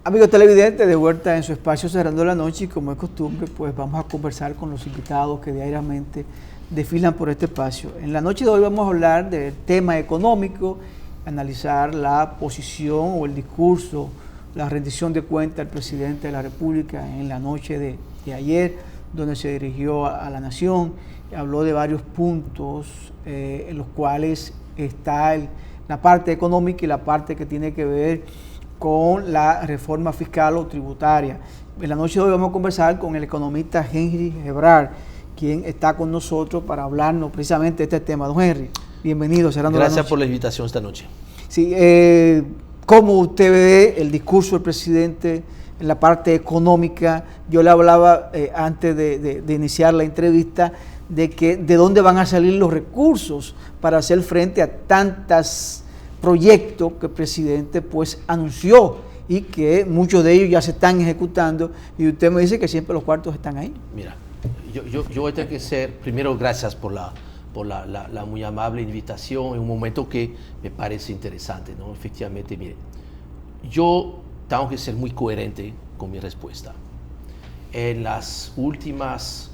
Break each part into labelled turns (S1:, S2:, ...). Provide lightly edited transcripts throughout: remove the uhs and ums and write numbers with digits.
S1: Amigos televidentes, de vuelta en su espacio Cerrando la Noche, y como es costumbre, pues vamos a conversar con los invitados que diariamente desfilan por este espacio. En la noche de hoy vamos a hablar del tema económico, analizar la posición o el discurso, la rendición de cuentas del presidente de la República en la noche de ayer, donde se dirigió a la nación, habló de varios puntos en los cuales está la parte económica y la parte que tiene que ver con la reforma fiscal o tributaria. En la noche de hoy vamos a conversar con el economista Henry Ebrard, quien está con nosotros para hablarnos precisamente de este tema. Don Henry, bienvenido.
S2: Gracias por la invitación esta noche.
S1: Sí, ¿cómo usted ve el discurso del presidente en la parte económica? Yo le hablaba antes de iniciar la entrevista de dónde van a salir los recursos para hacer frente a tantos proyectos que el presidente pues anunció y que muchos de ellos ya se están ejecutando, y usted me dice que siempre los cuartos están ahí.
S2: Mira, yo voy a tener que ser, primero, gracias por la muy amable invitación en un momento que me parece interesante, ¿no? Efectivamente, mire, yo tengo que ser muy coherente con mi respuesta. En las últimas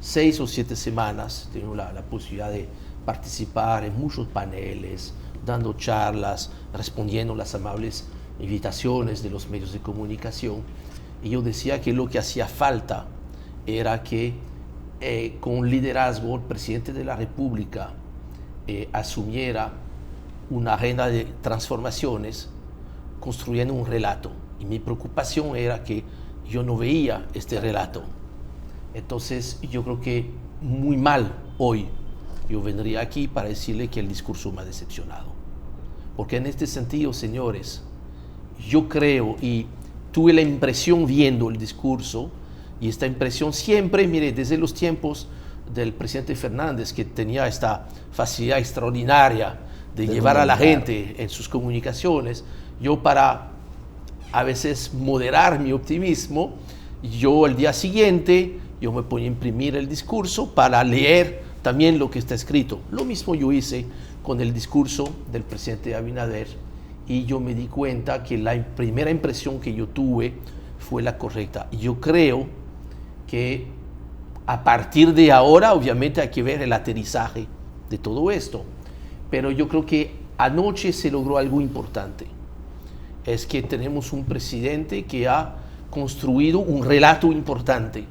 S2: 6 o 7 semanas tengo la posibilidad de participar en muchos paneles, dando charlas, respondiendo las amables invitaciones de los medios de comunicación, y yo decía que lo que hacía falta era que con liderazgo el presidente de la República asumiera una agenda de transformaciones construyendo un relato, y mi preocupación era que yo no veía este relato. Entonces yo creo que muy mal hoy yo vendría aquí para decirle que el discurso me ha decepcionado. Porque en este sentido, señores, yo creo y tuve la impresión viendo el discurso, y esta impresión siempre, mire, desde los tiempos del presidente Fernández, que tenía esta facilidad extraordinaria de llevar a la gente en sus comunicaciones, yo para a veces moderar mi optimismo, yo el día siguiente, yo me ponía a imprimir el discurso para leer también lo que está escrito. Lo mismo yo hice con el discurso del presidente Abinader, y yo me di cuenta que la primera impresión que yo tuve fue la correcta. Yo creo que a partir de ahora, obviamente, hay que ver el aterrizaje de todo esto, pero yo creo que anoche se logró algo importante. Es que tenemos un presidente que ha construido un relato importante.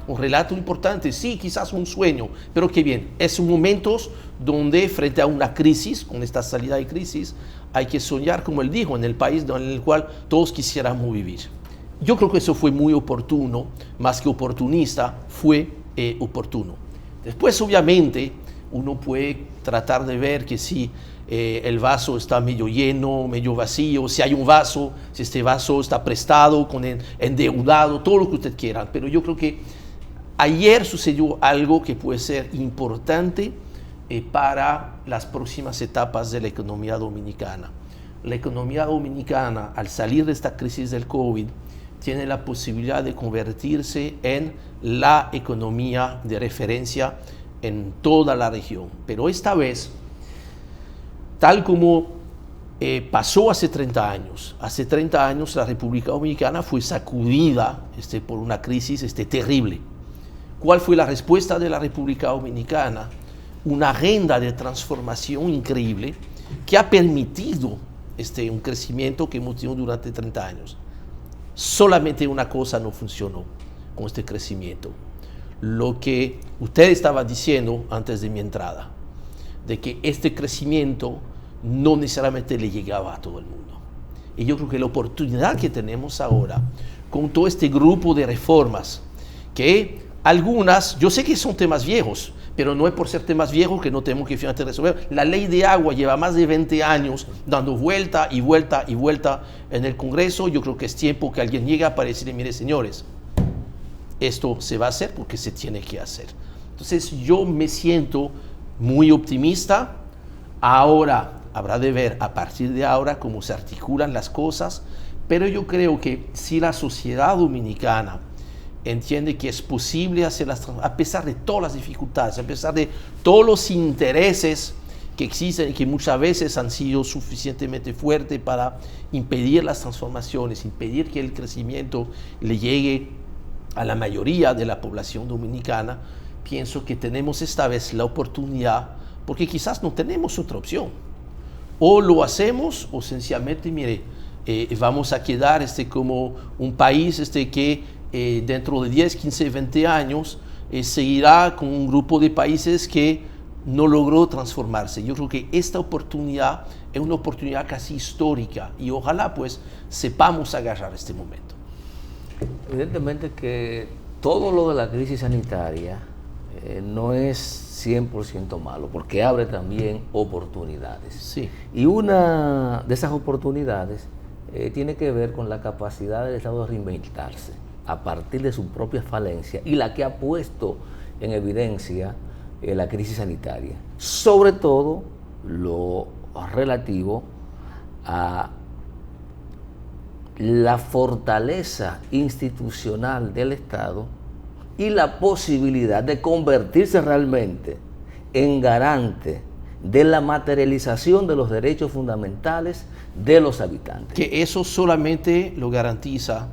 S2: Un relato importante, sí, quizás un sueño, pero qué bien. Es momentos donde frente a una crisis, con esta salida de crisis, hay que soñar, como él dijo, en el país en el cual todos quisiéramos vivir. Yo creo que eso fue muy oportuno, más que oportunista, fue oportuno. Después, obviamente, uno puede tratar de ver que si el vaso está medio lleno, medio vacío, si hay un vaso, si este vaso está prestado, endeudado, todo lo que usted quiera, pero yo creo que ayer sucedió algo que puede ser importante para las próximas etapas de la economía dominicana. La economía dominicana, al salir de esta crisis del COVID, tiene la posibilidad de convertirse en la economía de referencia en toda la región. Pero esta vez, tal como pasó hace 30 años. Hace 30 años la República Dominicana fue sacudida por una crisis terrible. ¿Cuál fue la respuesta de la República Dominicana? Una agenda de transformación increíble que ha permitido un crecimiento que hemos tenido durante 30 años. Solamente una cosa no funcionó con este crecimiento. Lo que usted estaba diciendo antes de mi entrada, de que este crecimiento no necesariamente le llegaba a todo el mundo. Y yo creo que la oportunidad que tenemos ahora, con todo este grupo de reformas, que algunas, yo sé que son temas viejos, pero no es por ser temas viejos que no tenemos que finalmente resolver. La ley de agua lleva más de 20 años dando vuelta y vuelta y vuelta en el Congreso. Yo creo que es tiempo que alguien llegue para decirle, mire, señores, esto se va a hacer porque se tiene que hacer. Entonces yo me siento muy optimista. Ahora habrá de ver a partir de ahora cómo se articulan las cosas, pero yo creo que si la sociedad dominicana entiende que es posible hacerlas, a pesar de todas las dificultades, a pesar de todos los intereses que existen y que muchas veces han sido suficientemente fuertes para impedir las transformaciones, impedir que el crecimiento le llegue a la mayoría de la población dominicana, pienso que tenemos esta vez la oportunidad, porque quizás no tenemos otra opción. O lo hacemos o sencillamente, mire, vamos a quedar como un país que dentro de 10, 15, 20 años seguirá con un grupo de países que no logró transformarse. Yo creo que esta oportunidad es una oportunidad casi histórica y ojalá pues sepamos agarrar este momento.
S3: Evidentemente que todo lo de la crisis sanitaria no es 100% malo, porque abre también oportunidades.
S2: Sí.
S3: Y una de esas oportunidades tiene que ver con la capacidad del Estado de reinventarse a partir de su propia falencia y la que ha puesto en evidencia la crisis sanitaria, sobre todo lo relativo a la fortaleza institucional del Estado y la posibilidad de convertirse realmente en garante de la materialización de los derechos fundamentales de los habitantes.
S2: Que eso solamente lo garantiza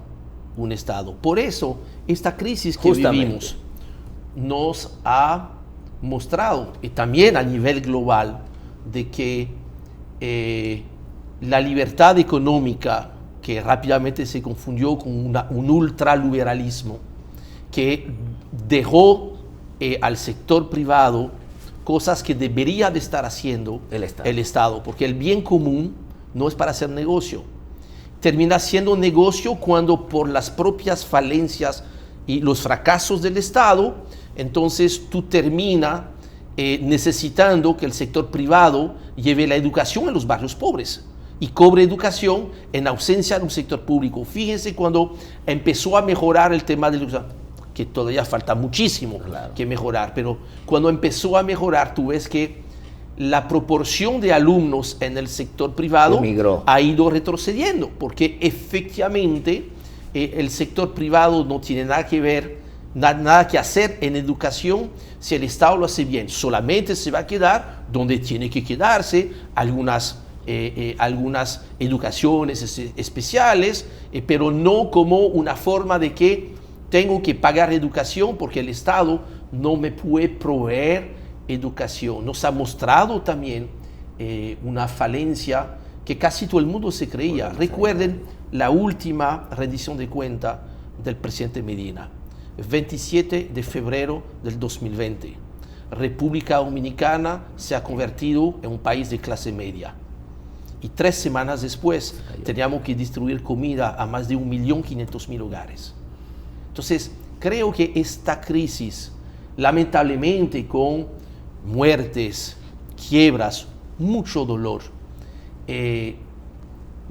S2: un Estado. Por eso, esta crisis que vivimos nos ha mostrado, y también a nivel global, de que la libertad económica, que rápidamente se confundió con un ultraliberalismo, que dejó al sector privado cosas que debería de estar haciendo el Estado, porque el bien común no es para hacer negocio. Termina siendo negocio cuando por las propias falencias y los fracasos del Estado, entonces tú terminas necesitando que el sector privado lleve la educación a los barrios pobres y cobre educación en ausencia de un sector público. Fíjense cuando empezó a mejorar el tema de la educación, que todavía falta muchísimo que mejorar, pero cuando empezó a mejorar, tú ves que la proporción de alumnos en el sector privado ha ido retrocediendo, porque efectivamente el sector privado no tiene nada que ver, nada que hacer en educación si el Estado lo hace bien. Solamente se va a quedar donde tiene que quedarse, algunas educaciones especiales, pero no como una forma de que tengo que pagar educación porque el Estado no me puede proveer educación. Nos ha mostrado también una falencia que casi todo el mundo se creía. Recuerden la última rendición de cuenta del presidente Medina, 27 de febrero del 2020. República Dominicana se ha convertido en un país de clase media. Y 3 semanas después teníamos que distribuir comida a más de 1.500.000 hogares. Entonces, creo que esta crisis, lamentablemente con muertes, quiebras, mucho dolor,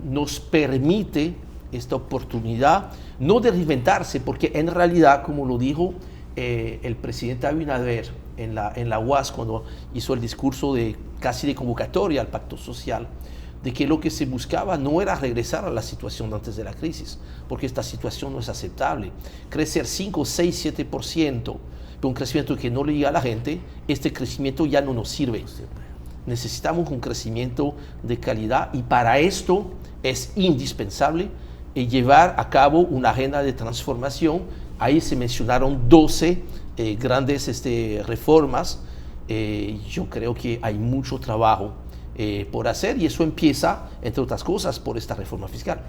S2: nos permite esta oportunidad, no de reinventarse, porque en realidad, como lo dijo el presidente Abinader en la UAS cuando hizo el discurso casi de convocatoria al pacto social, de que lo que se buscaba no era regresar a la situación antes de la crisis, porque esta situación no es aceptable. Crecer 5, 6, 7%, pero un crecimiento que no le llega a la gente, este crecimiento ya no nos sirve. Necesitamos un crecimiento de calidad y para esto es indispensable llevar a cabo una agenda de transformación. Ahí se mencionaron 12 grandes reformas. Yo creo que hay mucho trabajo por hacer y eso empieza, entre otras cosas, por esta reforma fiscal.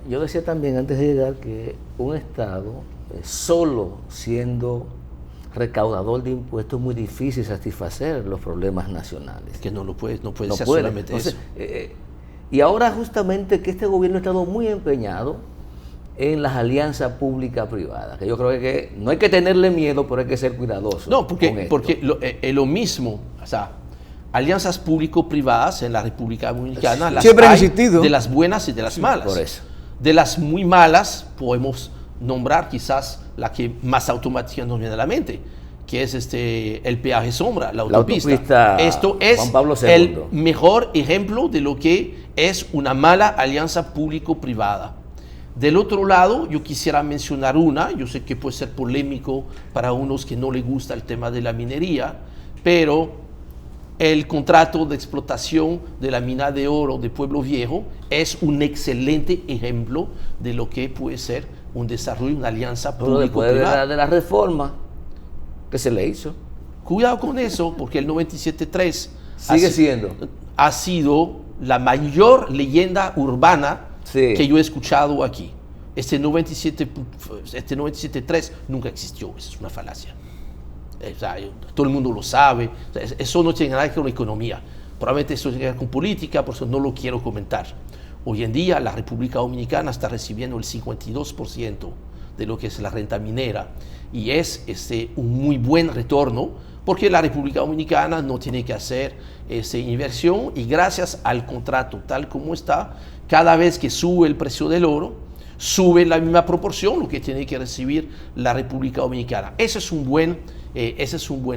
S3: Yo decía también antes de llegar que un Estado solo siendo recaudador de impuestos es muy difícil satisfacer los problemas nacionales.
S2: Que no puede ser solamente eso.
S3: Y ahora justamente que este gobierno ha estado muy empeñado en las alianzas pública-privadas, que yo creo que no hay que tenerle miedo, pero hay que ser cuidadoso.
S2: No, porque es lo mismo, o sea, alianzas público-privadas en la República Dominicana las
S1: siempre
S2: hay
S1: han existido,
S2: de las buenas y de las malas.
S3: Por eso.
S2: De las muy malas podemos nombrar quizás la que más automática nos viene a la mente, que es el peaje sombra, la autopista. Esto es
S3: Juan Pablo II.
S2: El mejor ejemplo de lo que es una mala alianza público-privada. Del otro lado, yo quisiera mencionar yo sé que puede ser polémico para unos que no les gusta el tema de la minería, pero el contrato de explotación de la mina de oro de Pueblo Viejo es un excelente ejemplo de lo que puede ser un desarrollo, una alianza público-privada.
S3: De la reforma que se le hizo.
S2: Cuidado con eso, porque el 97.3 ha sido la mayor leyenda urbana que yo he escuchado aquí. Este 97.3 nunca existió, eso es una falacia. O sea, todo el mundo lo sabe, o sea, eso no tiene nada que ver con economía, probablemente eso tiene que ver con política, por eso no lo quiero comentar. Hoy en día la República Dominicana está recibiendo el 52% de lo que es la renta minera y es un muy buen retorno porque la República Dominicana no tiene que hacer esa inversión y gracias al contrato tal como está, cada vez que sube el precio del oro, sube la misma proporción lo que tiene que recibir la República Dominicana. Ese es un buen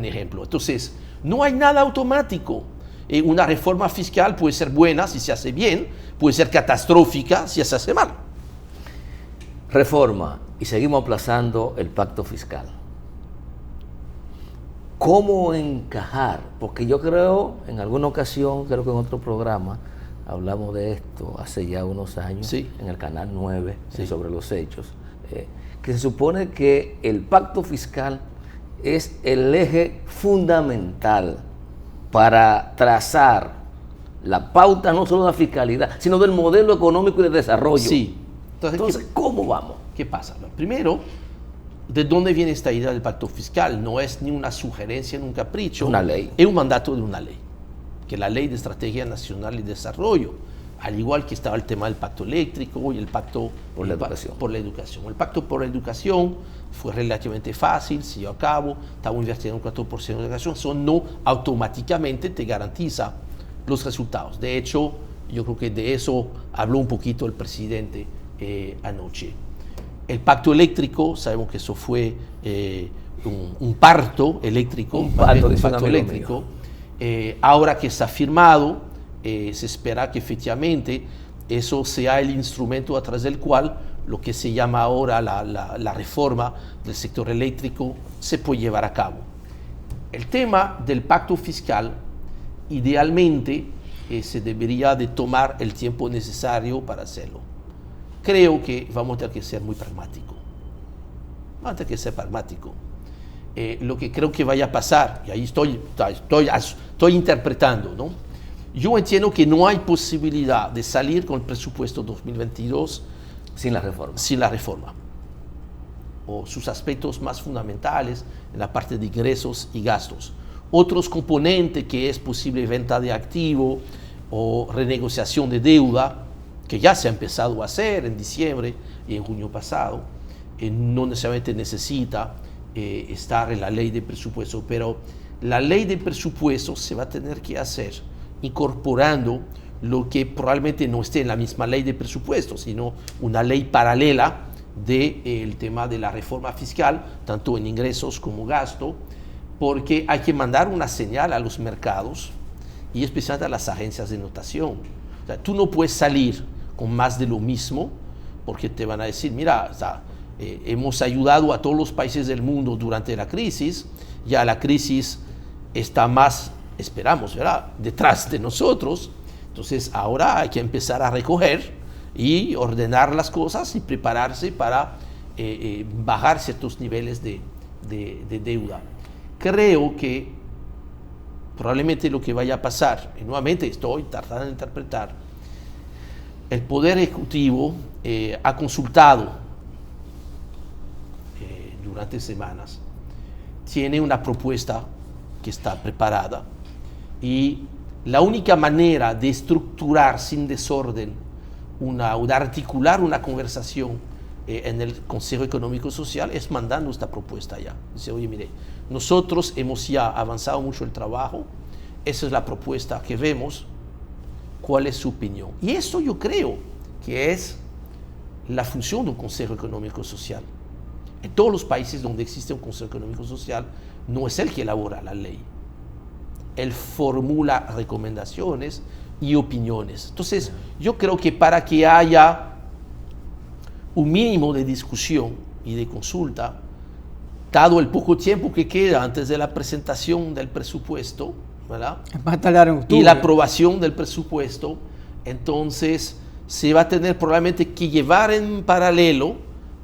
S2: ejemplo. Entonces, no hay nada automático. Una reforma fiscal puede ser buena si se hace bien, puede ser catastrófica si se hace mal.
S3: Reforma, y seguimos aplazando el pacto fiscal. ¿Cómo encajar? Porque yo creo, en alguna ocasión, creo que en otro programa, hablamos de esto hace ya unos años, en el Canal 9, sobre los hechos, que se supone que el pacto fiscal es el eje fundamental para trazar la pauta no solo de la fiscalidad, sino del modelo económico y de desarrollo.
S2: Sí.
S3: Entonces, ¿cómo vamos?
S2: ¿Qué pasa? Primero, ¿de dónde viene esta idea del pacto fiscal? No es ni una sugerencia ni un capricho.
S3: Una ley.
S2: Es un mandato de una ley, que es la Ley de Estrategia Nacional y Desarrollo, al igual que estaba el tema del pacto eléctrico y el pacto por la educación. El pacto por la educación fue relativamente fácil, se llevó a cabo, estamos invirtiendo un 4% de educación, eso no automáticamente te garantiza los resultados. De hecho, yo creo que de eso habló un poquito el presidente anoche. El pacto eléctrico, sabemos que eso fue un parto eléctrico,
S3: un pacto
S2: eléctrico. Ahora que está firmado, se espera que efectivamente eso sea el instrumento a través del cual lo que se llama ahora la reforma del sector eléctrico se puede llevar a cabo. El tema del pacto fiscal, idealmente, se debería de tomar el tiempo necesario para hacerlo. Creo que vamos a tener que ser muy pragmáticos. Vamos a tener que ser pragmáticos. Lo que creo que vaya a pasar, y ahí estoy interpretando, ¿no? Yo entiendo que no hay posibilidad de salir con el presupuesto 2022
S3: sin la reforma.
S2: Sin la reforma. O sus aspectos más fundamentales en la parte de ingresos y gastos. Otros componentes que es posible venta de activo o renegociación de deuda, que ya se ha empezado a hacer en diciembre y en junio pasado, no necesariamente necesita estar en la ley de presupuesto, pero la ley de presupuesto se va a tener que hacer incorporando lo que probablemente no esté en la misma ley de presupuesto, sino una ley paralela del tema de la reforma fiscal, tanto en ingresos como gasto, porque hay que mandar una señal a los mercados y especialmente a las agencias de notación. O sea, tú no puedes salir con más de lo mismo porque te van a decir, mira, o sea, hemos ayudado a todos los países del mundo durante la crisis, ya la crisis está más, esperamos, ¿verdad?, detrás de nosotros, entonces ahora hay que empezar a recoger y ordenar las cosas y prepararse para bajar ciertos niveles de deuda. Creo que probablemente lo que vaya a pasar, y nuevamente estoy tratando de interpretar, el Poder Ejecutivo ha consultado durante semanas, tiene una propuesta que está preparada y la única manera de estructurar sin desorden o de articular una conversación en el Consejo Económico y Social es mandando esta propuesta allá. Dice, oye, mire, nosotros hemos ya avanzado mucho el trabajo, esa es la propuesta que vemos, ¿cuál es su opinión? Y esto yo creo que es la función de un Consejo Económico y Social. En todos los países donde existe un Consejo Económico y Social, no es él que elabora la ley. Él formula recomendaciones y opiniones. Entonces, yo creo que para que haya un mínimo de discusión y de consulta, dado el poco tiempo que queda antes de la presentación del presupuesto, ¿verdad?
S1: Va a tardar en octubre.
S2: Y la aprobación del presupuesto, entonces se va a tener probablemente que llevar en paralelo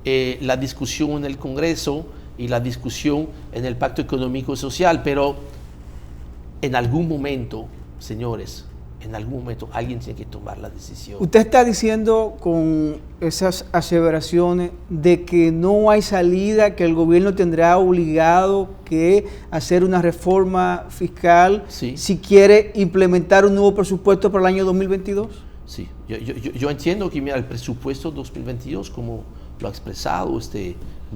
S2: la discusión en el Congreso y la discusión en el Pacto Económico y Social, pero en algún momento, señores, en algún momento alguien tiene que tomar la decisión.
S1: Usted está diciendo con esas aseveraciones de que no hay salida, que el gobierno tendrá obligado que hacer una reforma fiscal si quiere implementar un nuevo presupuesto para el año 2022.
S2: Sí, yo entiendo que mira, el presupuesto 2022, como lo ha expresado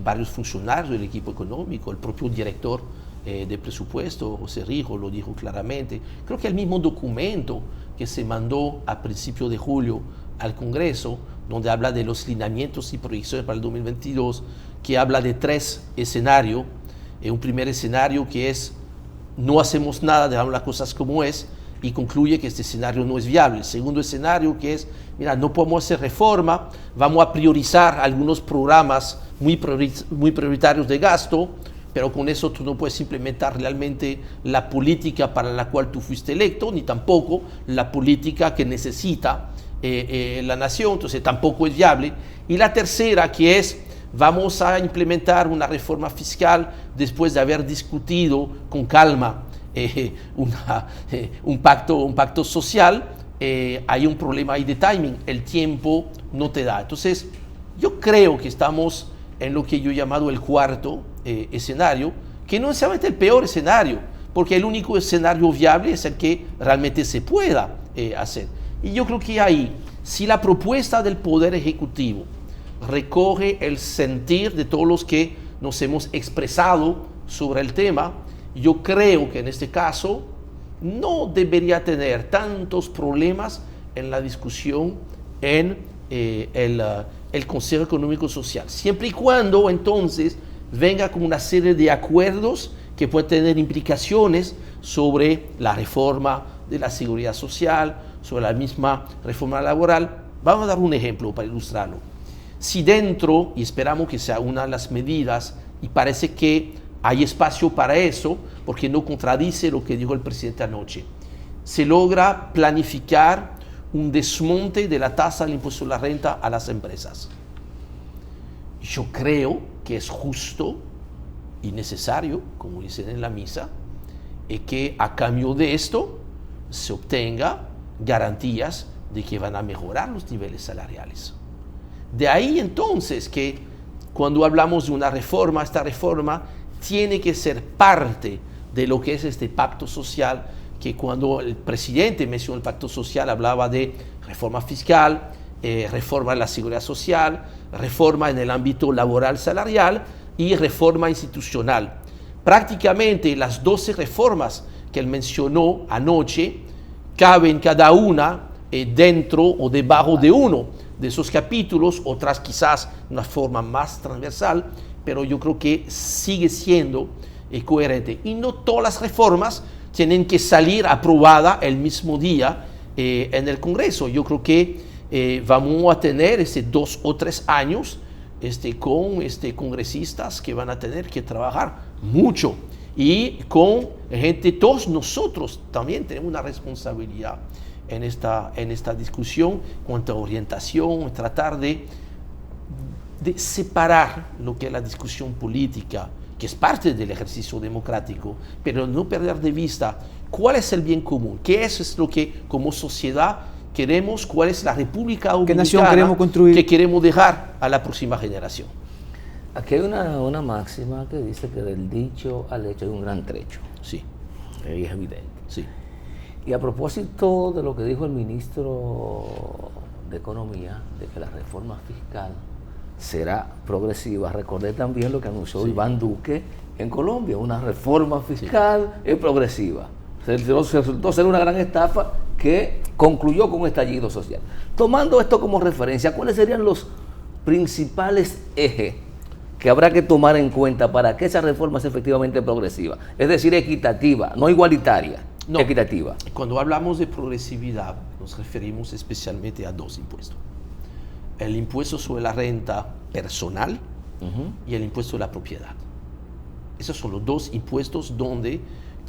S2: varios funcionarios del equipo económico, el propio director de presupuesto, José Rijo, lo dijo claramente. Creo que el mismo documento que se mandó a principios de julio al Congreso, donde habla de los lineamientos y proyecciones para el 2022, que habla de 3 escenarios. Un primer escenario que es no hacemos nada, dejamos las cosas como es, y concluye que este escenario no es viable. El segundo escenario que es, mira, no podemos hacer reforma, vamos a priorizar algunos programas muy prioritarios de gasto, pero con eso tú no puedes implementar realmente la política para la cual tú fuiste electo, ni tampoco la política que necesita la nación, entonces tampoco es viable. Y la tercera, que es, vamos a implementar una reforma fiscal después de haber discutido con calma un pacto social. Hay un problema ahí de timing, el tiempo no te da. Entonces, yo creo que estamos en lo que yo he llamado el cuarto escenario, que no es necesariamente el peor escenario, porque el único escenario viable es el que realmente se pueda hacer. Y yo creo que ahí, si la propuesta del Poder Ejecutivo recoge el sentir de todos los que nos hemos expresado sobre el tema, yo creo que en este caso no debería tener tantos problemas en la discusión en el Consejo Económico y Social, siempre y cuando entonces venga con una serie de acuerdos que pueden tener implicaciones sobre la reforma de la seguridad social, sobre la misma reforma laboral. Vamos a dar un ejemplo para ilustrarlo. Si dentro, y esperamos que sea una de las medidas, y parece que hay espacio para eso, porque no contradice lo que dijo el presidente anoche, se logra planificar un desmonte de la tasa del impuesto a la renta a las empresas. Yo creo que es justo y necesario, como dicen en la misa, que a cambio de esto se obtenga garantías de que van a mejorar los niveles salariales. De ahí entonces que cuando hablamos de una reforma, esta reforma tiene que ser parte de lo que es este pacto social, que cuando el presidente mencionó el pacto social hablaba de reforma fiscal, reforma de la seguridad social, reforma en el ámbito laboral salarial y reforma institucional. Prácticamente las 12 reformas que él mencionó anoche caben cada una dentro o debajo de uno de esos capítulos, otras quizás de una forma más transversal, pero yo creo que sigue siendo coherente. Y no todas las reformas tienen que salir aprobadas el mismo día en el Congreso. Yo creo que vamos a tener 2 o 3 años con congresistas que van a tener que trabajar mucho, y con gente, todos nosotros también tenemos una responsabilidad en esta discusión cuanto a orientación, tratar de separar lo que es la discusión política, que es parte del ejercicio democrático, pero no perder de vista cuál es el bien común, qué es lo que como sociedad queremos, cuál es la República Dominicana que queremos dejar a la próxima generación.
S3: Aquí hay una máxima que dice que del dicho al hecho hay un gran trecho.
S2: Sí.
S3: Y es evidente.
S2: Sí.
S3: Y a propósito de lo que dijo el ministro de Economía, de que la reforma fiscal será progresiva, recordé también lo que anunció Iván Duque en Colombia, una reforma fiscal progresiva. Resultó ser una gran estafa que concluyó con un estallido social. Tomando esto como referencia, ¿cuáles serían los principales ejes que habrá que tomar en cuenta para que esa reforma sea efectivamente progresiva? Es decir, equitativa, no igualitaria, no, equitativa.
S2: Cuando hablamos de progresividad, nos referimos especialmente a 2 impuestos. El impuesto sobre la renta personal y el impuesto de la propiedad. Esos son los 2 impuestos donde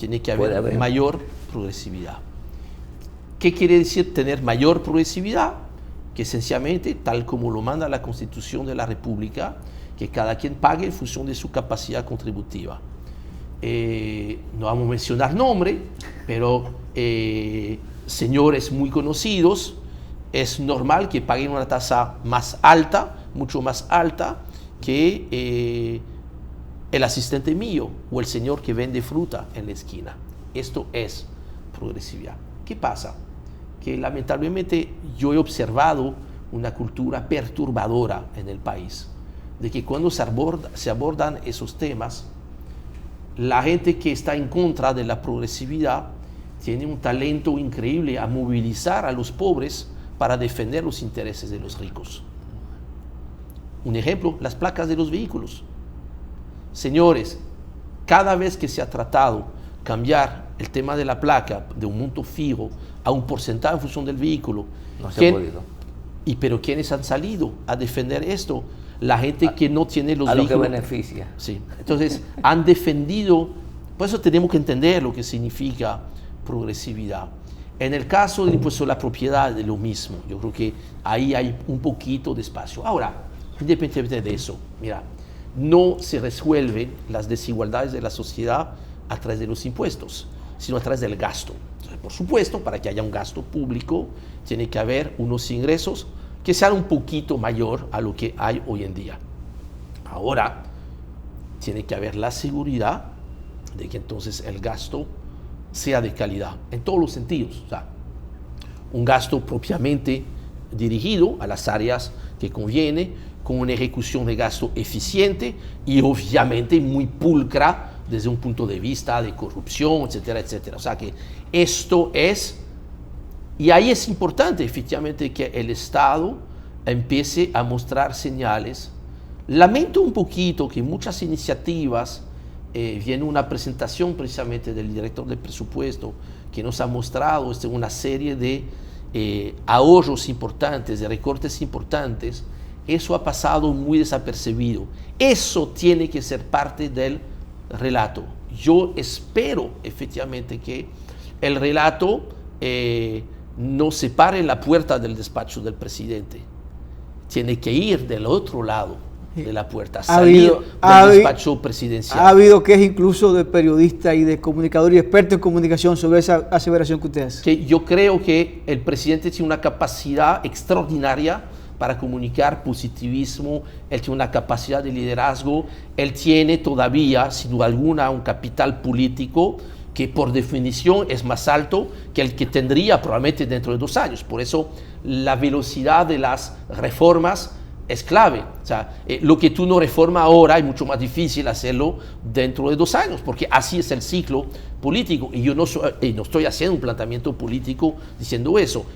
S2: tiene que
S3: Puede
S2: haber
S3: haber.
S2: mayor progresividad. ¿Qué quiere decir tener mayor progresividad? Que esencialmente, tal como lo manda la Constitución de la República, que cada quien pague en función de su capacidad contributiva. No vamos a mencionar nombre, pero señores muy conocidos, es normal que paguen una tasa más alta, mucho más alta, que el asistente mío o el señor que vende fruta en la esquina. Esto es progresividad. ¿Qué pasa? Que lamentablemente yo he observado una cultura perturbadora en el país, de que cuando se abordan esos temas, la gente que está en contra de la progresividad tiene un talento increíble a movilizar a los pobres para defender los intereses de los ricos. Un ejemplo, las placas de los vehículos. Señores, cada vez que se ha tratado cambiar el tema de la placa de un monto fijo a un porcentaje en función del vehículo,
S3: No se ha podido.
S2: pero ¿quiénes han salido a defender esto? La gente que no tiene los
S3: a
S2: vehículos.
S3: lo que beneficia.
S2: Sí, entonces han defendido, por eso tenemos que entender lo que significa progresividad. En el caso del impuesto a la propiedad, de lo mismo. Yo creo que ahí hay un poquito de espacio. Ahora, independientemente de eso, mira, no se resuelven las desigualdades de la sociedad a través de los impuestos, sino a través del gasto. Entonces, por supuesto, para que haya un gasto público, tiene que haber unos ingresos que sean un poquito mayor a lo que hay hoy en día. Ahora, tiene que haber la seguridad de que entonces el gasto sea de calidad, en todos los sentidos. O sea, un gasto propiamente dirigido a las áreas que conviene, con una ejecución de gasto eficiente y obviamente muy pulcra desde un punto de vista de corrupción, etcétera, etcétera. O sea que esto es, y ahí es importante efectivamente que el Estado empiece a mostrar señales. Lamento un poquito que muchas iniciativas, viene una presentación precisamente del director de presupuesto que nos ha mostrado una serie de ahorros importantes, de recortes importantes. Eso ha pasado muy desapercibido. Eso tiene que ser parte del relato. Yo espero efectivamente que el relato no se pare en la puerta del despacho del presidente. Tiene que ir del otro lado de la puerta, salir del despacho presidencial.
S1: Ha habido quejas incluso de periodistas y de comunicadores y expertos en comunicación sobre esa aseveración que usted hace.
S2: Que yo creo que el presidente tiene una capacidad extraordinaria para comunicar positivismo, él tiene una capacidad de liderazgo, él tiene todavía, sin duda alguna, un capital político que por definición es más alto que el que tendría probablemente dentro de 2 años. Por eso la velocidad de las reformas es clave. O sea, lo que tú no reformas ahora es mucho más difícil hacerlo dentro de 2 años, porque así es el ciclo político. Y yo no estoy haciendo un planteamiento político diciendo eso.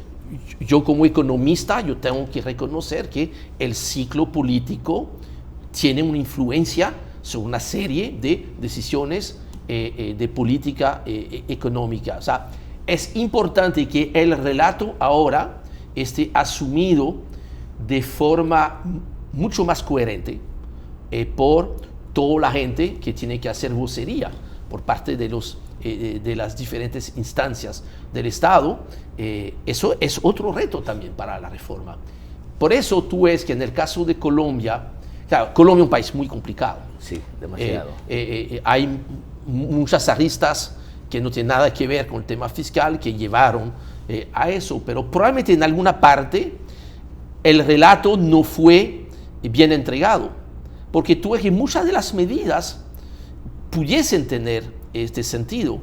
S2: Yo como economista, yo tengo que reconocer que el ciclo político tiene una influencia sobre una serie de decisiones de política económica. O sea, es importante que el relato ahora esté asumido de forma mucho más coherente por toda la gente que tiene que hacer vocería por parte de las diferentes instancias del Estado. Eso es otro reto también para la reforma. Por eso tú ves que en el caso de Colombia, claro, Colombia es un país muy complicado.
S3: Sí, demasiado.
S2: Hay muchas aristas que no tienen nada que ver con el tema fiscal que llevaron a eso, pero probablemente en alguna parte el relato no fue bien entregado, porque tú ves que muchas de las medidas pudiesen tener este sentido,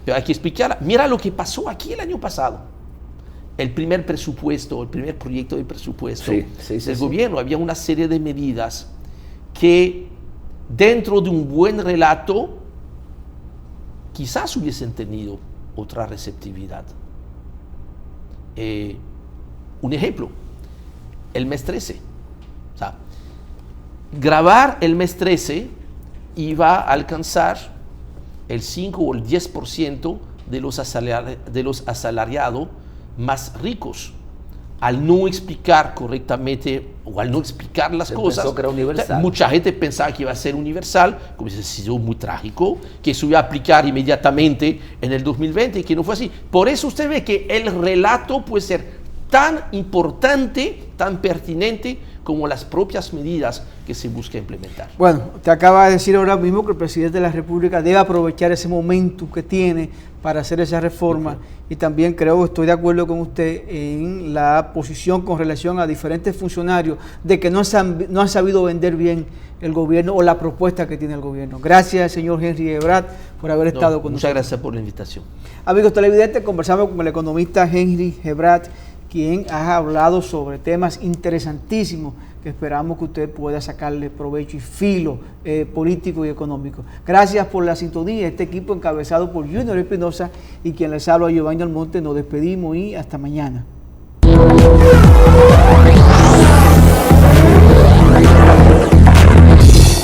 S2: pero hay que explicar. Mira lo que pasó aquí el año pasado. El primer presupuesto, el primer proyecto de presupuesto del gobierno, había una serie de medidas que dentro de un buen relato quizás hubiesen tenido otra receptividad. Un ejemplo, el mes 13. O sea, grabar el mes 13 iba a alcanzar el 5 o el 10% de los asalariados más ricos. al no explicar correctamente o al no explicar las cosas,
S3: pensó que era universal.
S2: Mucha gente pensaba que iba a ser universal, como ha sido muy trágico, que se iba a aplicar inmediatamente en el 2020 y que no fue así. Por eso usted ve que el relato puede ser tan importante, tan pertinente como las propias medidas que se busca implementar.
S1: Bueno, te acaba de decir ahora mismo que el presidente de la República debe aprovechar ese momento que tiene para hacer esa reforma, y también creo que estoy de acuerdo con usted en la posición con relación a diferentes funcionarios de que no han sabido vender bien el gobierno o la propuesta que tiene el gobierno. Gracias, señor Henry Gebrat, por haber estado con nosotros.
S2: Muchas gracias por la invitación.
S1: Amigos televidentes, conversamos con el economista Henry Gebrat, quien ha hablado sobre temas interesantísimos que esperamos que usted pueda sacarle provecho y filo político y económico. Gracias por la sintonía. Este equipo encabezado por Junior Espinosa y quien les habla, Giovanni Almonte, nos despedimos y hasta mañana.